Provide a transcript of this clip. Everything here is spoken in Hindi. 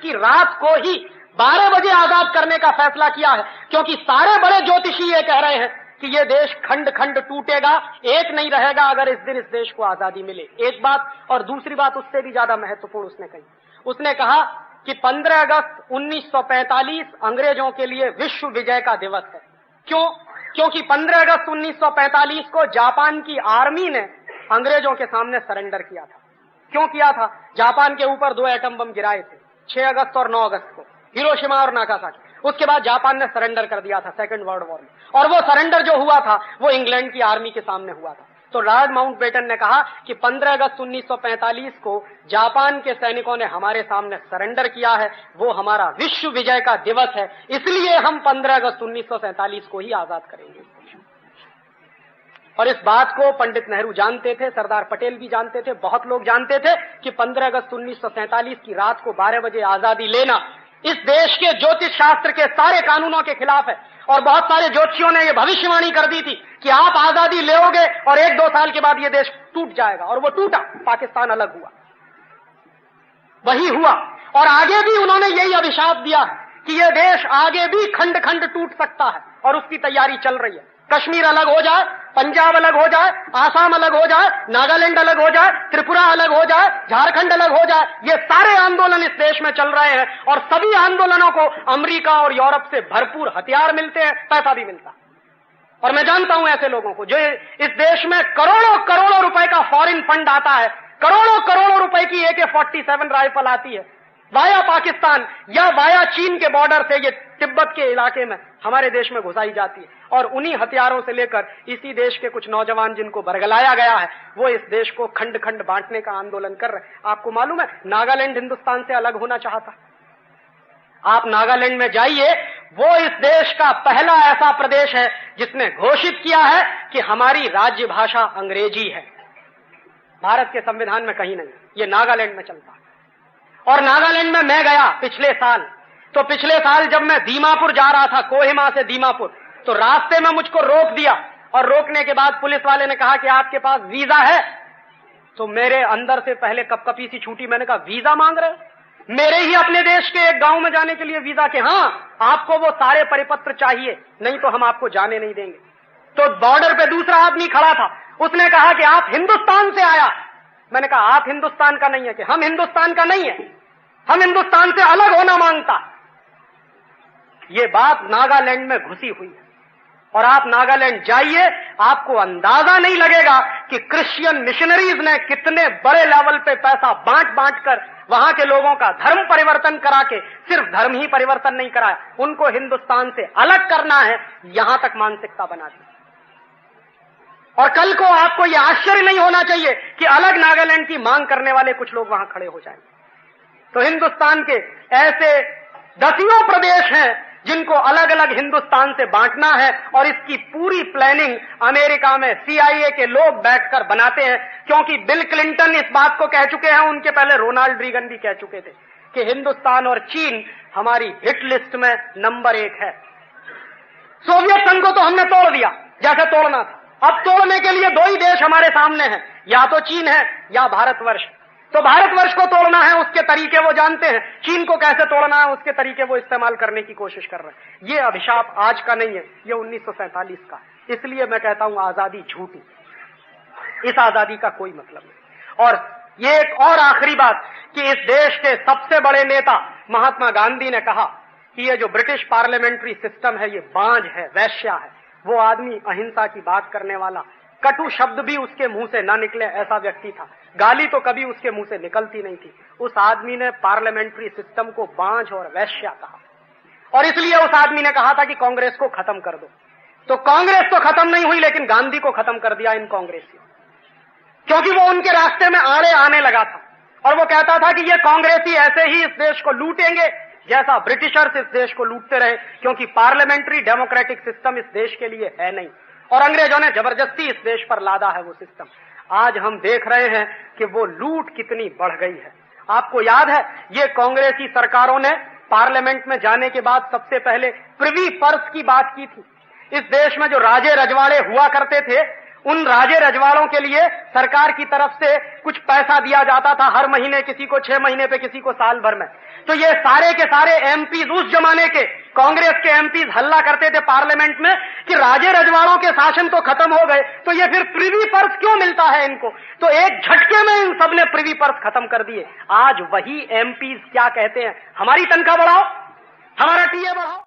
की रात को ही 12 बजे आजाद करने का फैसला किया है, क्योंकि सारे बड़े ज्योतिषी ये कह रहे हैं कि ये देश खंड खंड टूटेगा, एक नहीं रहेगा अगर इस दिन इस देश को आजादी मिले। एक बात, और दूसरी बात उससे भी ज्यादा महत्वपूर्ण उसने कही। उसने कहा कि 15 अगस्त 1945 अंग्रेजों के लिए विश्व विजय का दिवस है। क्यों? क्योंकि 15 अगस्त 1945 को जापान की आर्मी ने अंग्रेजों के सामने सरेंडर किया था। क्यों किया था? जापान के ऊपर 2 एटम बम गिराए थे, 6 अगस्त और 9 अगस्त को, हिरोशिमा और नागासाकी। उसके बाद जापान ने सरेंडर कर दिया था सेकेंड वर्ल्ड वॉर में, और वो सरेंडर जो हुआ था वो इंग्लैंड की आर्मी के सामने हुआ था। तो लॉर्ड माउंटबेटन ने कहा कि 15 अगस्त 1945 को जापान के सैनिकों ने हमारे सामने सरेंडर किया है, वो हमारा विश्व विजय का दिवस है, इसलिए हम 15 अगस्त 1947 को ही आजाद करेंगे। और इस बात को पंडित नेहरू जानते थे, सरदार पटेल भी जानते थे, बहुत लोग जानते थे कि 15 अगस्त 1947 की रात को 12 बजे आजादी लेना इस देश के ज्योतिष शास्त्र के सारे कानूनों के खिलाफ है। और बहुत सारे ज्योतिषियों ने यह भविष्यवाणी कर दी थी कि आप आजादी लेोगे और 1-2 साल के बाद यह देश टूट जाएगा, और वो टूटा, पाकिस्तान अलग हुआ, वही हुआ। और आगे भी उन्होंने यही अभिशाप दिया कि यह देश आगे भी खंड खंड टूट सकता है, और उसकी तैयारी चल रही है। कश्मीर अलग हो जाए, पंजाब अलग हो जाए, आसाम अलग हो जाए, नागालैंड अलग हो जाए, त्रिपुरा अलग हो जाए, झारखंड अलग हो जाए, ये सारे आंदोलन इस देश में चल रहे हैं। और सभी आंदोलनों को अमेरिका और यूरोप से भरपूर हथियार मिलते हैं, पैसा भी मिलता है। और मैं जानता हूं ऐसे लोगों को जो इस देश में करोड़ों करोड़ों रुपए का फॉरेन फंड आता है, करोड़ों करोड़ों रुपए की AK-47 राइफल आती है वाया पाकिस्तान या वाया चीन के बॉर्डर से, ये तिब्बत के इलाके में हमारे देश में घुसाई जाती है। और उन्हीं हथियारों से लेकर इसी देश के कुछ नौजवान जिनको बरगलाया गया है, वो इस देश को खंड खंड बांटने का आंदोलन कर रहे हैं। आपको मालूम है नागालैंड हिंदुस्तान से अलग होना चाहता। आप नागालैंड में जाइए, वो इस देश का पहला ऐसा प्रदेश है जिसने घोषित किया है कि हमारी राज्य भाषा अंग्रेजी है। भारत के संविधान में कहीं नहीं, ये नागालैंड में चलता है। और नागालैंड में मैं गया पिछले साल, तो पिछले साल जब मैं दीमापुर जा रहा था, कोहिमा से दीमापुर, तो रास्ते में मुझको रोक दिया, और रोकने के बाद पुलिस वाले ने कहा कि आपके पास वीजा है? तो मेरे अंदर से पहले कपकपी सी छूटी, मैंने कहा वीजा मांग रहे हो? मेरे ही अपने देश के एक गांव में जाने के लिए वीजा के? हाँ, आपको वो सारे परिपत्र चाहिए, नहीं तो हम आपको जाने नहीं देंगे। तो बॉर्डर पे दूसरा आदमी खड़ा था, उसने कहा कि आप हिंदुस्तान से आया? मैंने कहा आप हिंदुस्तान का नहीं है? कि हम हिंदुस्तान का नहीं है, हम हिंदुस्तान से अलग होना मांगता। ये बात नागालैंड में घुसी हुई है। और आप नागालैंड जाइए, आपको अंदाजा नहीं लगेगा कि क्रिश्चियन मिशनरीज ने कितने बड़े लेवल पे पैसा बांट बांट कर वहां के लोगों का धर्म परिवर्तन करा के, सिर्फ धर्म ही परिवर्तन नहीं कराया, उनको हिंदुस्तान से अलग करना है, यहां तक मानसिकता बना दी। और कल को आपको यह आश्चर्य नहीं होना चाहिए कि अलग नागालैंड की मांग करने वाले कुछ लोग वहां खड़े हो जाएंगे। तो हिंदुस्तान के ऐसे दसियों प्रदेश हैं जिनको अलग अलग हिंदुस्तान से बांटना है, और इसकी पूरी प्लानिंग अमेरिका में CIA के लोग बैठकर बनाते हैं। क्योंकि बिल क्लिंटन इस बात को कह चुके हैं, उनके पहले रोनाल्ड रीगन भी कह चुके थे कि हिंदुस्तान और चीन हमारी हिट लिस्ट में नंबर 1 है। सोवियत संघ को तो हमने तोड़ दिया जैसे तोड़ना था, अब तोड़ने के लिए 2 ही देश हमारे सामने हैं, या तो चीन है या भारतवर्ष। तो भारतवर्ष को तोड़ना है, उसके तरीके वो जानते हैं, चीन को कैसे तोड़ना है उसके तरीके वो इस्तेमाल करने की कोशिश कर रहे हैं। ये अभिशाप आज का नहीं है, ये 1947 का। इसलिए मैं कहता हूं आजादी झूठी, इस आजादी का कोई मतलब नहीं। और ये एक और आखिरी बात कि इस देश के सबसे बड़े नेता महात्मा गांधी ने कहा कि ये जो ब्रिटिश पार्लियामेंट्री सिस्टम है ये बांझ है, वैश्या है। वो आदमी अहिंसा की बात करने वाला, कटु शब्द भी उसके मुंह से ना निकले ऐसा व्यक्ति था, गाली तो कभी उसके मुंह से निकलती नहीं थी। उस आदमी ने पार्लियामेंट्री सिस्टम को बांझ और वैश्या कहा, और इसलिए उस आदमी ने कहा था कि कांग्रेस को खत्म कर दो। तो कांग्रेस तो खत्म नहीं हुई, लेकिन गांधी को खत्म कर दिया इन कांग्रेसियों, क्योंकि वो उनके रास्ते में आड़े आने लगा था। और वो कहता था कि ये कांग्रेसी ऐसे ही इस देश को लूटेंगे जैसा ब्रिटिशर्स इस देश को लूटते रहे, क्योंकि पार्लियामेंट्री डेमोक्रेटिक सिस्टम इस देश के लिए है नहीं, और अंग्रेजों ने जबरदस्ती इस देश पर लादा है वो सिस्टम। आज हम देख रहे हैं कि वो लूट कितनी बढ़ गई है। आपको याद है, ये कांग्रेसी सरकारों ने पार्लियामेंट में जाने के बाद सबसे पहले प्रिवी पर्स की बात की थी। इस देश में जो राजे रजवाड़े हुआ करते थे, उन राजे रजवाड़ों के लिए सरकार की तरफ से कुछ पैसा दिया जाता था हर महीने, किसी को 6 महीने पे, किसी को साल भर में। तो ये सारे के सारे एमपीज उस जमाने के कांग्रेस के एमपीज हल्ला करते थे पार्लियामेंट में कि राजे रजवाड़ों के शासन तो खत्म हो गए, तो ये फिर प्रिवी पर्स क्यों मिलता है इनको? तो एक झटके में इन सबने प्रिवी पर्स खत्म कर दिए। आज वही एमपीज क्या कहते हैं, हमारी तनख्वाह बढ़ाओ, हमारा टीए बढ़ाओ।